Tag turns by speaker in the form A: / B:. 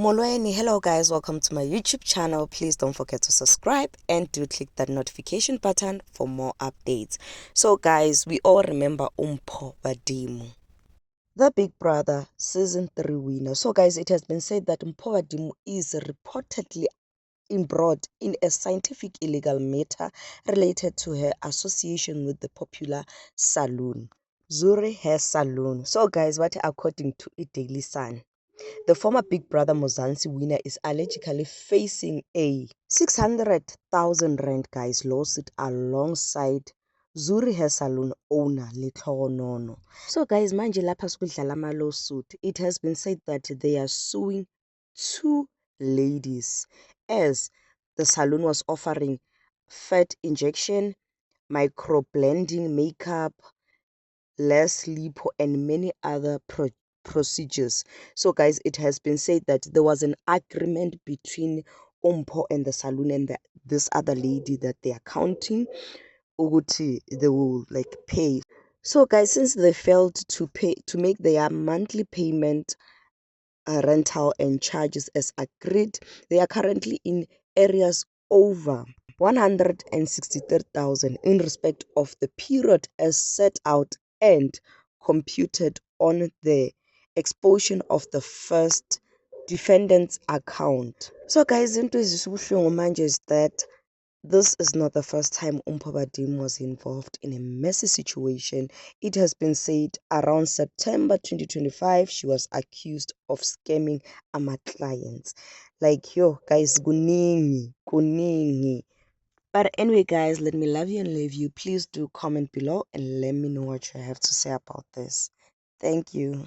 A: Molweni, hello guys, welcome to my YouTube channel. Please don't forget to subscribe and do click that notification button for more updates. So guys, we all remember Mpho Badimo, the Big Brother season 3 winner. So guys, it has been said that Mpho Badimo is reportedly embroiled in a scientific illegal matter related to her association with the popular salon, Zuri Hair Salon. So guys, what according to Daily Sun, the former Big Brother Mzansi winner is allegedly facing a 600,000 rand guys lawsuit alongside Zuri Hair Salon owner Letlhogo Nono. So guys, manje lapha sikudlala ama lawsuit. It has been said that they are suing two ladies as the salon was offering fat injection, microblending makeup, less lipo, and many other procedures. So guys, it has been said that there was an agreement between Mpho and the salon and this other lady that they are counting ukuthi they will like pay. So guys, since they failed to make their monthly payment, rental and charges as agreed, they are currently in areas over 163,000 in respect of the period as set out and computed on the exposition of the first defendant's account. So guys, into ezisubuhlungu manje is that this is not the first time Mpho Badimo was involved in a messy situation. It has been said around September 2025, she was accused of scamming ama clients. Like, yo, guys, kuningi, kuningi. But anyway, guys, let me love you and leave you. Please do comment below and let me know what you have to say about this. Thank you.